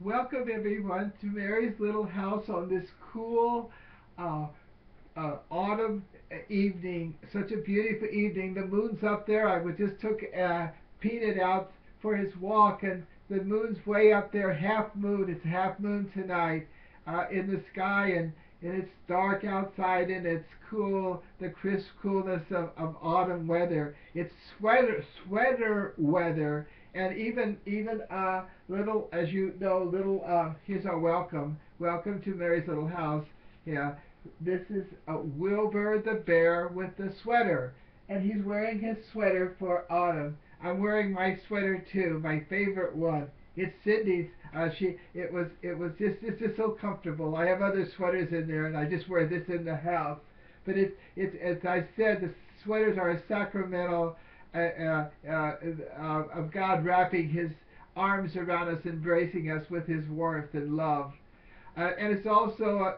Welcome everyone to Mary's little house on this cool uh, autumn evening. Such a beautiful evening. The moon's up there. I just took Peanut out for his walk, and the moon's way up there. Half moon. It's half moon tonight in the sky, and it's dark outside, and it's cool. The crisp coolness of autumn weather. It's sweater weather, and even little, as you know, little. Here's our welcome. Welcome to Mary's little house. Yeah, this is Wilbur the Bear with the sweater, and he's wearing his sweater for autumn. I'm wearing my sweater too, my favorite one. It's Sydney's. It's just so comfortable. I have other sweaters in there, and I just wear this in the house. But it's as I said, the sweaters are a sacramental of God wrapping His arms around us, embracing us with His warmth and love. And it's also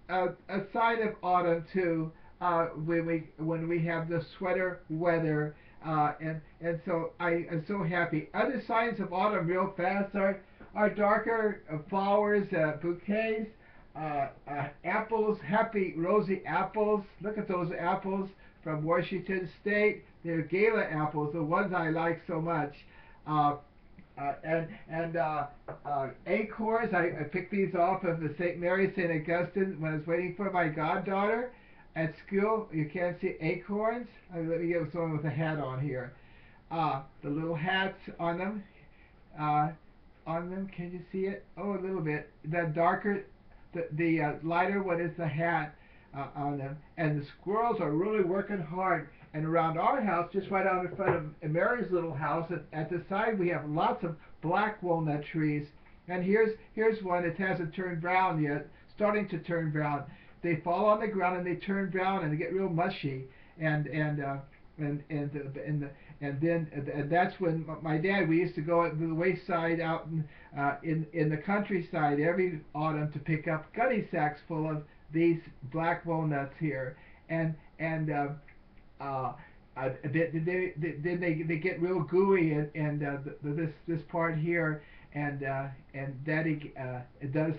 a sign of autumn too, when we have the sweater weather, and so I am so happy. Other signs of autumn, real fast, are darker flowers, bouquets, apples, happy rosy apples. Look at those apples from Washington State. They're gala apples, the ones I like so much. Uh, and acorns. I picked these off of the St. Mary St. Augustine when I was waiting for my goddaughter at school. You can't see acorns. Let me get someone with a hat on here. The little hats uh, on them. Can you see it? Oh, a little bit. The darker, the lighter one is the hat on them. And the squirrels are really working hard. And around our house, just right out in front of Mary's little house, at the side we have lots of black walnut trees. And here's one. It hasn't turned brown yet, starting to turn brown. They fall on the ground and they turn brown and they get real mushy. And that's when my dad, we used to go to the wayside out in the countryside every autumn to pick up gunny sacks full of these black walnuts here. And uh, uh, then they get real gooey, and this part here, and Daddy it does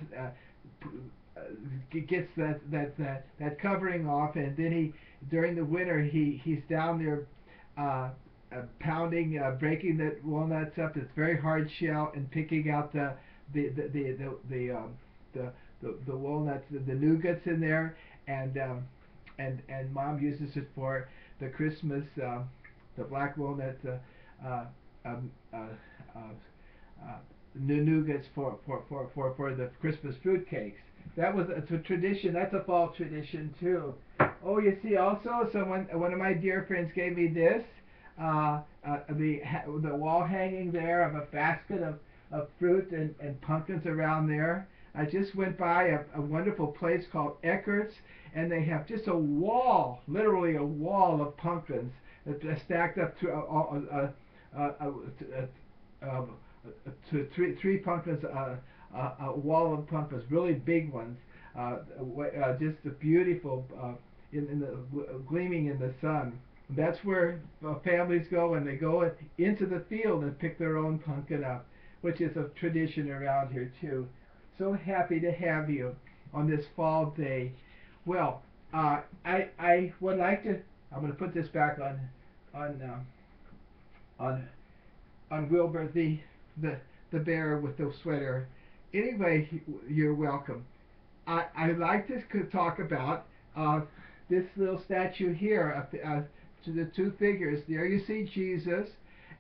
gets that covering off, and then he during the winter he's down there pounding, breaking the walnuts up. It's very hard shell, and picking out the the walnuts, the nougats in there, and Mom uses it for the Christmas, the black walnut, uh, um, uh, uh, uh, nougats for the Christmas fruit cakes. That was a tradition. That's a fall tradition too. Oh, you see, also, someone, one of my dear friends gave me this. The wall hanging there of a basket of fruit and pumpkins around there. I just went by a wonderful place called Eckert's, and they have just a wall, literally a wall of pumpkins that are stacked up to three pumpkins, a wall of pumpkins, really big ones, just beautiful, in the gleaming in the sun. That's where families go, and they go into the field and pick their own pumpkin up, which is a tradition around here too. So happy to have you on this fall day. Well, I would like to. I'm going to put this back on on on Wilbur the bear with the sweater. Anyway, you're welcome. I'd like to talk about this little statue here. To the two figures. There you see Jesus,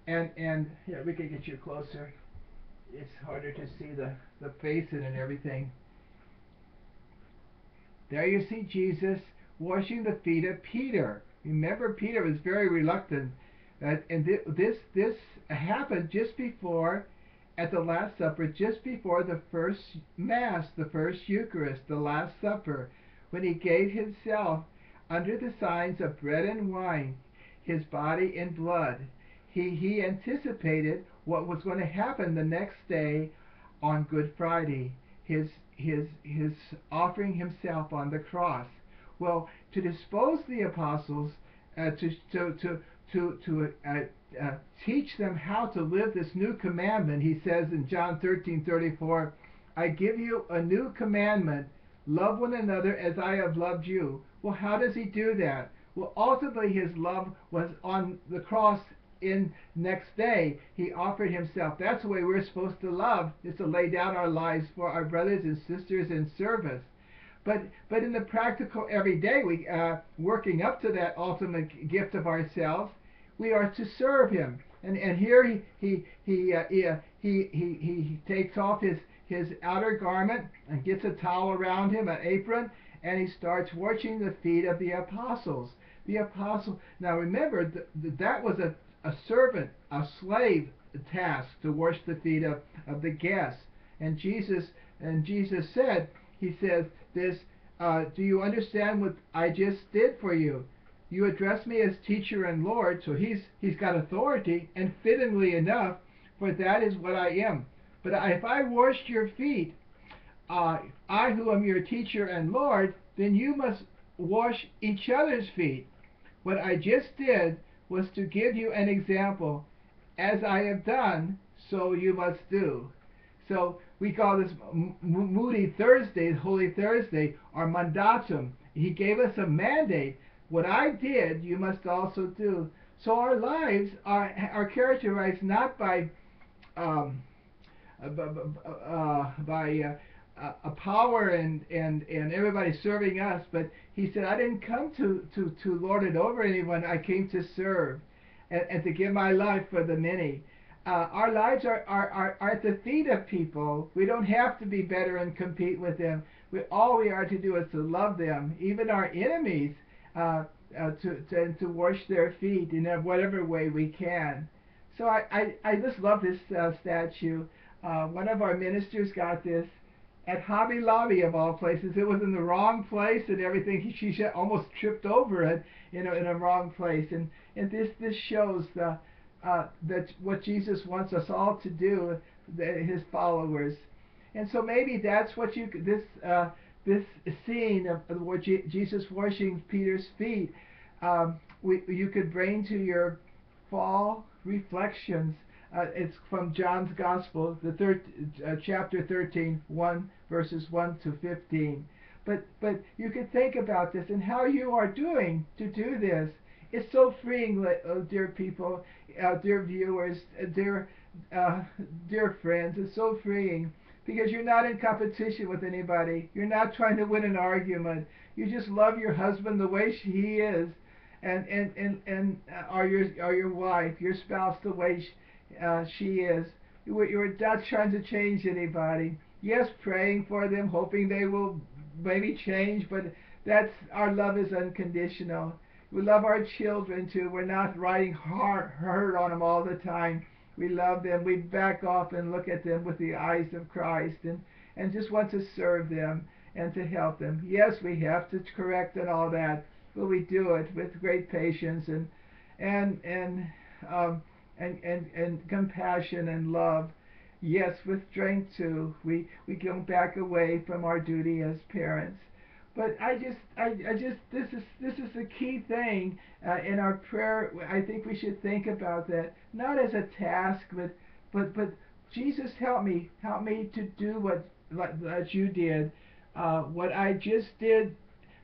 and here we can get you closer. It's harder to see the face and everything. There you see Jesus washing the feet of Peter. Remember, Peter was very reluctant, and this happened just before, at the Last Supper, just before the first Mass, the first Eucharist, the Last Supper, when he gave himself under the signs of bread and wine, his body and blood. He anticipated what was going to happen the next day on Good Friday, his offering himself on the cross. Well, to dispose the apostles, to teach them how to live this new commandment. He says in John 13:34, I give you a new commandment, love one another as I have loved you. Well, how does he do that? Well, ultimately his love was on the cross. In next day he offered himself. That's the way we're supposed to love, is to lay down our lives for our brothers and sisters in service. But in the practical everyday, we working up to that ultimate gift of ourselves, we are to serve him. And here he takes off his outer garment and gets a towel around him, an apron, and he starts washing the feet of the apostles. The apostle. Now remember, that was a servant, a slave task to wash the feet of the guests. And Jesus said, he says this, do you understand what I just did for you? You address me as teacher and Lord, so he's got authority, and fittingly enough, for that is what I am. But if I washed your feet, I who am your teacher and Lord, then you must wash each other's feet. What I just did was to give you an example. As I have done, so you must do. So we call this Moody Thursday, Holy Thursday, or mandatum. He gave us a mandate. What I did, you must also do. So our lives are characterized not by a power and everybody serving us, but he said, I didn't come to lord it over anyone. I came to serve and to give my life for the many. Our lives are at the feet of people. We don't have to be better and compete with them. All we are to do is to love them, even our enemies, to wash their feet in whatever way we can. So I just love this statue. One of our ministers got this at Hobby Lobby, of all places. It was in the wrong place and everything. She almost tripped over it in a wrong place. And this shows that what Jesus wants us all to do, his followers. And so maybe that's what this scene of what Jesus washing Peter's feet, you could bring to your fall reflections. It's from John's Gospel, the chapter 13, verses 1 to 15. But you could think about this and how you are doing to do this. It's so freeing, dear people, dear viewers, dear friends. It's so freeing because you're not in competition with anybody. You're not trying to win an argument. You just love your husband the way he is, or your wife, your spouse the way she is. You're not trying to change anybody. Yes, praying for them, hoping they will maybe change, but our love is unconditional. We love our children too. We're not riding hard on them all the time. We love them. We back off and look at them with the eyes of Christ and just want to serve them and to help them. Yes, we have to correct and all that, but we do it with great patience and compassion and love. Yes, with strength too. We don't back away from our duty as parents. But this is the key thing in our prayer. I think we should think about that, not as a task, but Jesus, help me to do what you did. What I just did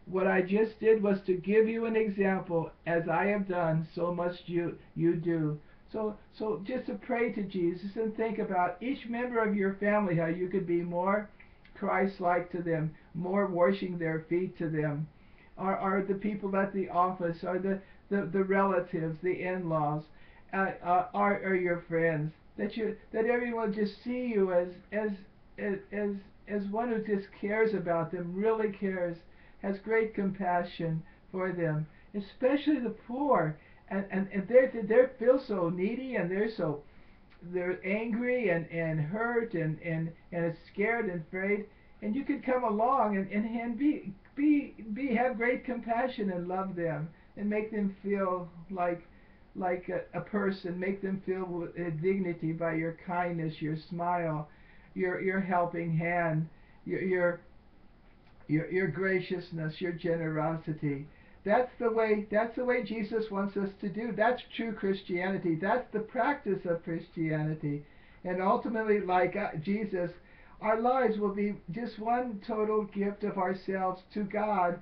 was to give you an example. As I have done, so must you do. So just to pray to Jesus and think about each member of your family, how you could be more Christ-like to them, more washing their feet to them, or the people at the office, or the relatives, the in-laws, or your friends. That everyone just see you as one who just cares about them, really cares, has great compassion for them, especially the poor. And they feel so needy, and they're angry and hurt and scared and afraid. And you could come along and have great compassion and love them and make them feel like a person, make them feel with dignity by your kindness, your smile, your helping hand, your graciousness, your generosity. That's the way Jesus wants us to do. That's true Christianity. That's the practice of Christianity. And ultimately, like Jesus, our lives will be just one total gift of ourselves to God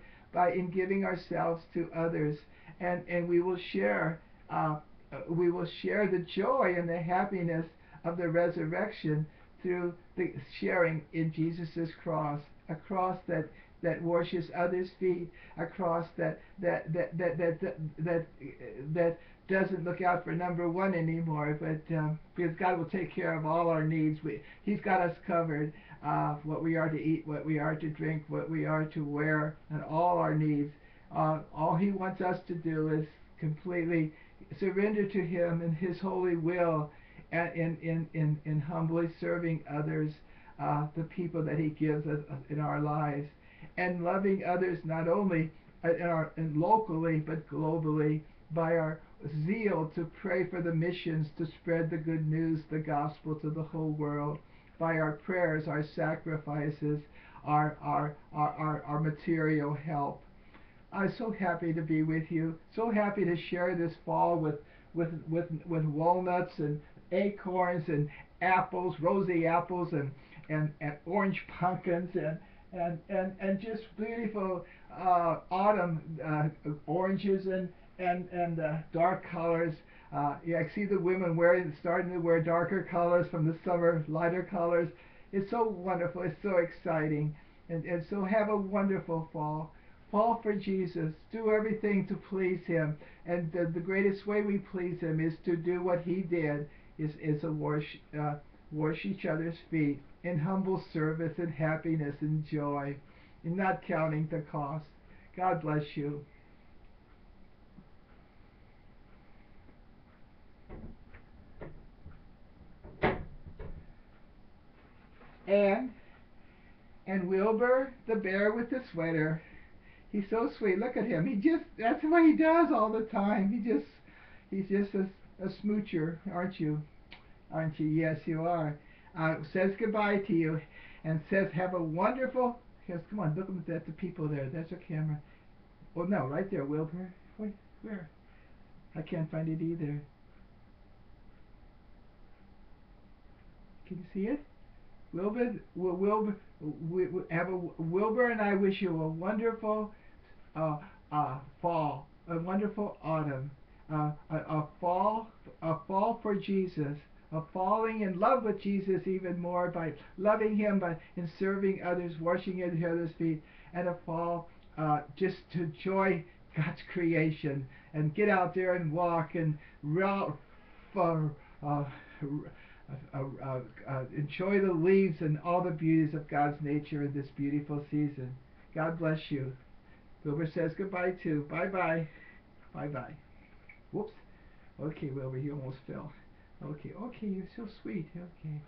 in giving ourselves to others, and we will share the joy and the happiness of the resurrection through the sharing in Jesus' cross, a cross that washes others' feet, a cross that doesn't look out for number one anymore, but because God will take care of all our needs. He's got us covered. What we are to eat, what we are to drink, what we are to wear, and all our needs. All He wants us to do is completely surrender to Him and His holy will, and in humbly serving others, the people that He gives us in our lives, and loving others not only locally but globally by our zeal to pray for the missions, to spread the good news, the gospel to the whole world, by our prayers, our sacrifices, our material help. I'm so happy to be with you. So happy to share this fall with walnuts and acorns and apples, rosy apples, and orange pumpkins, and just beautiful autumn oranges and dark colors. Yeah, I see the women starting to wear darker colors from the summer, lighter colors. It's so wonderful. It's so exciting. And so have a wonderful fall. Fall for Jesus. Do everything to please Him. And the greatest way we please Him is to do what He did, is to wash each other's feet in humble service and happiness and joy, and not counting the cost. God bless you. And Wilbur the Bear with the sweater. He's so sweet. Look at him. That's what he does all the time. He's just a smoocher, aren't you? Aren't you? Yes, you are. Says goodbye to you, and says have a wonderful. Yes, come on, look at the people there. That's a camera. Oh no, right there, Wilbur. Wait, where? I can't find it either. Can you see it? Wilbur and I wish you a wonderful fall, a wonderful autumn, a fall for Jesus, a falling in love with Jesus even more by loving Him, in serving others, washing at others' feet, and a fall just to enjoy God's creation and get out there and walk and enjoy the leaves and all the beauties of God's nature in this beautiful season. God bless you. Wilbur says goodbye too. Bye-bye. Bye-bye. Whoops. Okay, Wilbur, you almost fell. Okay, you're so sweet. Okay.